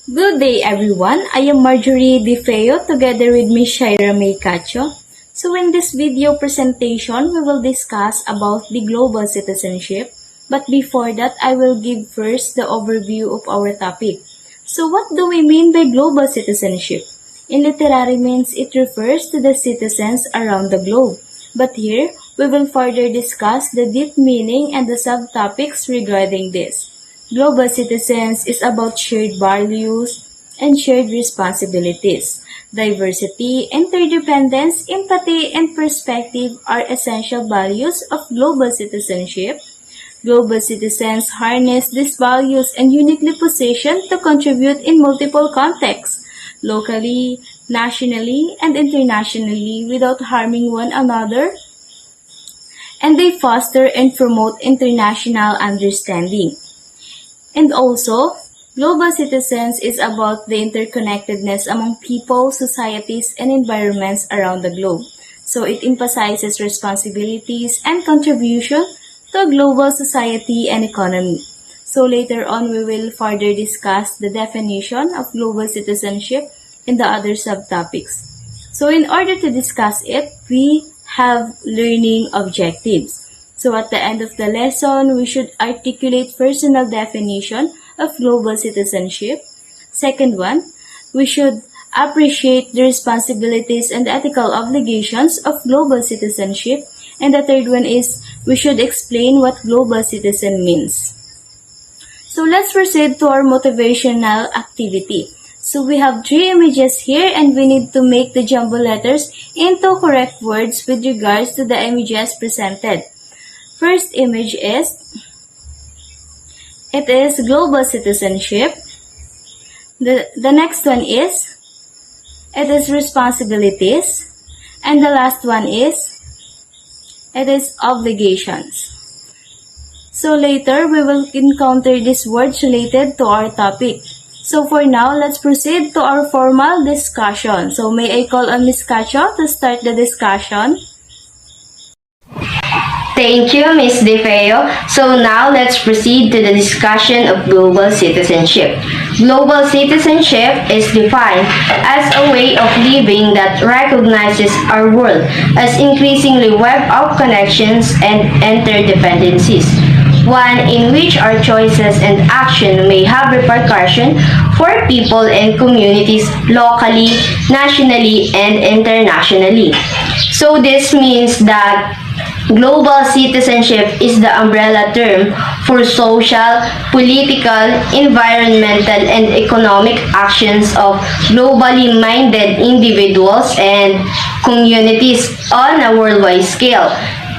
Good day everyone, I am Marjorie DeFeo together with Ms. Shaira May Cacho. So in this video presentation, we will discuss about the global citizenship. But before that, I will give first the overview of our topic. So what do we mean by global citizenship? In literary means, it refers to the citizens around the globe. But here, we will further discuss the deep meaning and the subtopics regarding this. Global citizens is about shared values and shared responsibilities. Diversity, interdependence, empathy, and perspective are essential values of global citizenship. Global citizens harness these values and uniquely positioned to contribute in multiple contexts, locally, nationally, and internationally without harming one another, and they foster and promote international understanding. And also, global citizens is about the interconnectedness among people, societies, and environments around the globe. So it emphasizes responsibilities and contribution to global society and economy. So later on, we will further discuss the definition of global citizenship in the other subtopics. So in order to discuss it, we have learning objectives. So at the end of the lesson, we should articulate personal definition of global citizenship. Second one, we should appreciate the responsibilities and ethical obligations of global citizenship. And the third one is, we should explain what global citizen means. So let's proceed to our motivational activity. So we have 3 images here and we need to make the jumbo letters into correct words with regards to the images presented. First image is, it is global citizenship. The next one is, it is responsibilities. And the last one is, it is obligations. So later, we will encounter these words related to our topic. So for now, let's proceed to our formal discussion. So may I call on Ms. Cacho to start the discussion? Thank you, Ms. DeFeo. So now let's proceed to the discussion of global citizenship. Global citizenship is defined as a way of living that recognizes our world as increasingly web of connections and interdependencies. One in which our choices and action may have repercussion for people and communities locally, nationally, and internationally. So this means that global citizenship is the umbrella term for social, political, environmental, and economic actions of globally minded individuals and communities on a worldwide scale.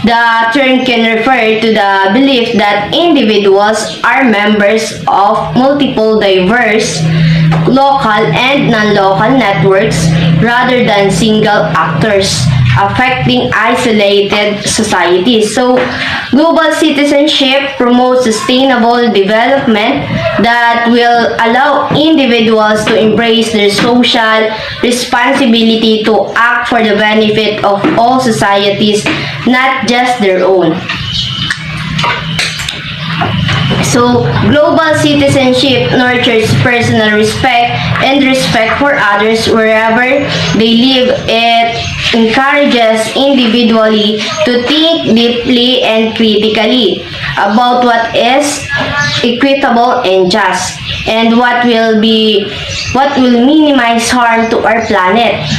The term can refer to the belief that individuals are members of multiple diverse local and non-local networks rather than single actors affecting isolated societies. So, global citizenship promotes sustainable development that will allow individuals to embrace their social responsibility to act for the benefit of all societies, not just their own. So, global citizenship nurtures personal respect and respect for others wherever they live. It encourages individually to think deeply and critically about what is equitable and just, and what will minimize harm to our planet.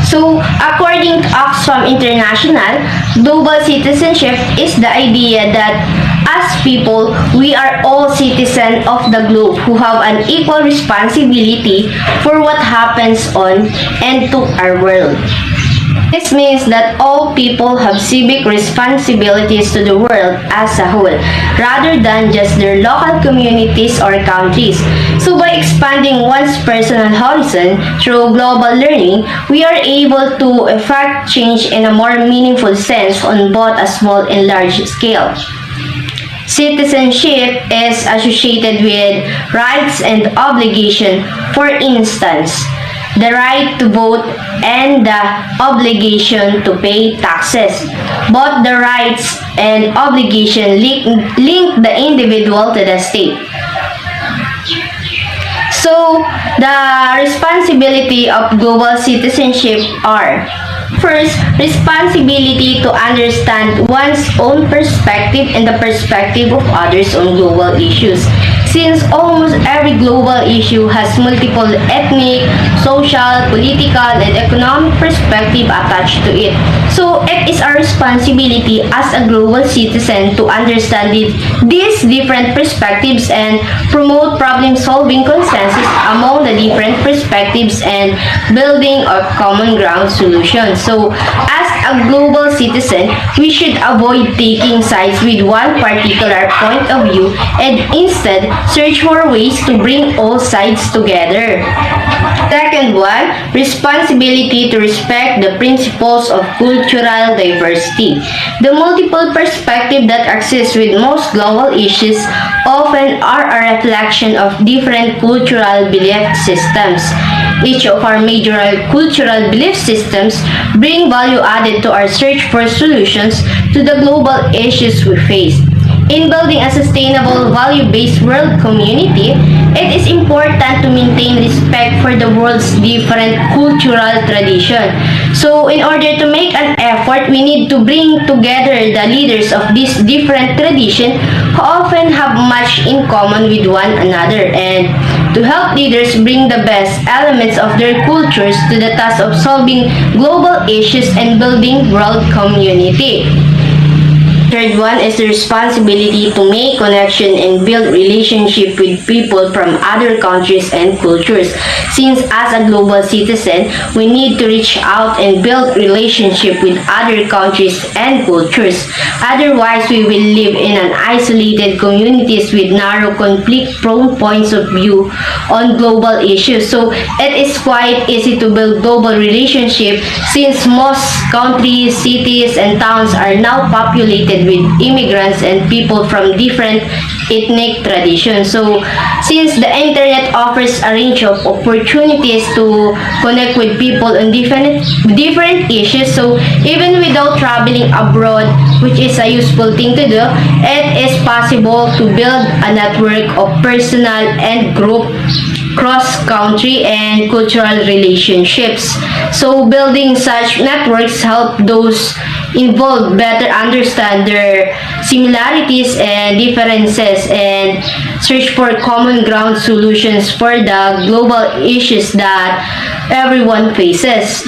So, according to Oxfam International, global citizenship is the idea that as people, we are all citizens of the globe who have an equal responsibility for what happens on and to our world. This means that all people have civic responsibilities to the world as a whole, rather than just their local communities or countries. So by expanding one's personal horizon through global learning, we are able to effect change in a more meaningful sense on both a small and large scale. Citizenship is associated with rights and obligation. For instance, the right to vote and the obligation to pay taxes. Both the rights and obligation link the individual to the state. So, the responsibility of global citizenship are: first, responsibility to understand one's own perspective and the perspective of others on global issues. Since almost every global issue has multiple ethnic, social, political, and economic perspective attached to it. So it is our responsibility as a global citizen to understand these different perspectives and promote problem-solving consensus among the different perspectives and building of common ground solutions. So as a global citizen, we should avoid taking sides with one particular point of view and instead search for ways to bring all sides together. Second one, responsibility to respect the principles of cultural diversity. The multiple perspectives that exist with most global issues often are a reflection of different cultural belief systems. Each of our major cultural belief systems bring value added to our search for solutions to the global issues we face. In building a sustainable, value-based world community, it is important to maintain respect for the world's different cultural tradition. So, in order to make an effort, we need to bring together the leaders of these different traditions who often have much in common with one another, and to help leaders bring the best elements of their cultures to the task of solving global issues and building world community. Third one is the responsibility to make connection and build relationship with people from other countries and cultures. Since as a global citizen, we need to reach out and build relationship with other countries and cultures. Otherwise, we will live in an isolated communities with narrow conflict-prone points of view on global issues. So it is quite easy to build global relationship since most countries, cities, and towns are now populated with immigrants and people from different ethnic traditions. So, since the internet offers a range of opportunities to connect with people on different issues, so even without traveling abroad, which is a useful thing to do, it is possible to build a network of personal and group cross-country and cultural relationships. So building such networks help those involved better understand their similarities and differences and search for common ground solutions for the global issues that everyone faces.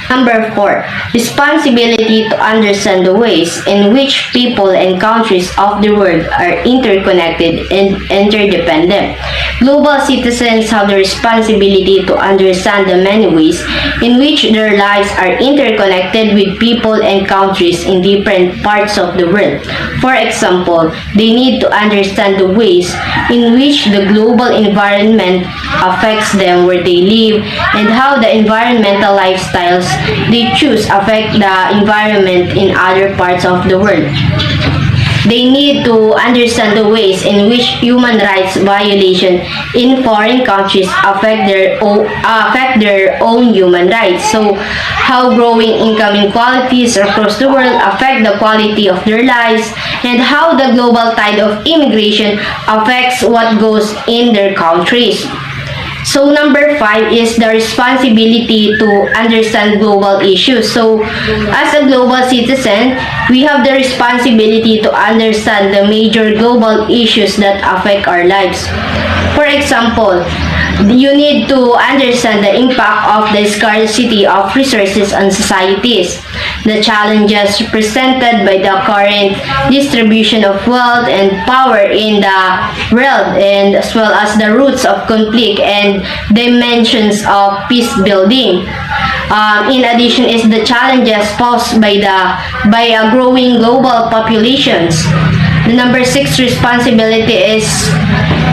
Number 4, responsibility to understand the ways in which people and countries of the world are interconnected and interdependent. Global citizens have the responsibility to understand the many ways in which their lives are interconnected with people and countries in different parts of the world. For example, they need to understand the ways in which the global environment affects them where they live and how the environmental lifestyles they choose affect the environment in other parts of the world. They need to understand the ways in which human rights violation in foreign countries affect their own human rights. So, how growing income inequalities across the world affect the quality of their lives, and how the global tide of immigration affects what goes in their countries. So number 5 is the responsibility to understand global issues. So as a global citizen, we have the responsibility to understand the major global issues that affect our lives. For example, you need to understand the impact of the scarcity of resources on societies, the challenges presented by the current distribution of wealth and power in the world, and as well as the roots of conflict and dimensions of peace building. In addition is the challenges posed by growing global populations. The number 6 responsibility is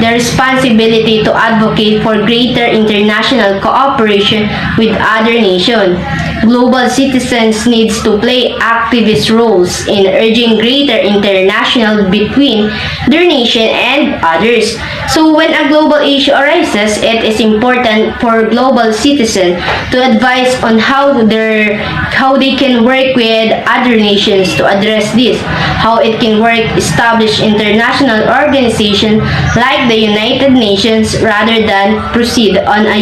the responsibility to advocate for greater international cooperation with other nations. Global citizens needs to play activist roles in urging greater international between their nation and others. So when a global issue arises, it is important for global citizens to advise on how they can work with other nations to address this, how it can work establish international organizations like the United Nations rather than proceed on a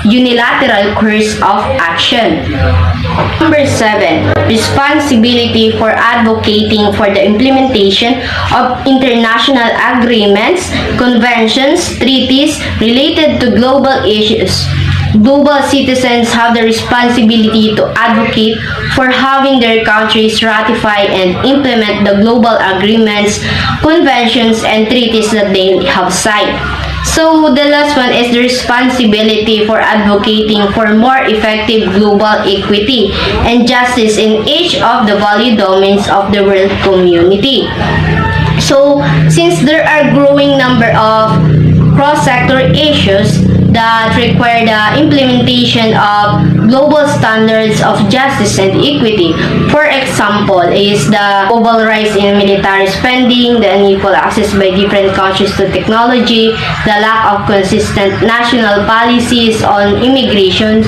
unilateral course of action. Number 7, responsibility for advocating for the implementation of international agreements, conventions, treaties related to global issues. Global citizens have the responsibility to advocate for having their countries ratify and implement the global agreements, conventions, and treaties that they have signed. So the last one is the responsibility for advocating for more effective global equity and justice in each of the value domains of the world community. So since there are growing number of cross-sector issues that require the implementation of global standards of justice and equity. For example, is the global rise in military spending, the unequal access by different countries to technology, the lack of consistent national policies on immigration,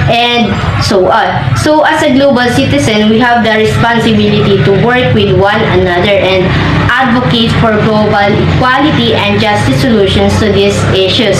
and so on. So as a global citizen, we have the responsibility to work with one another and advocate for global equality and justice solutions to these issues.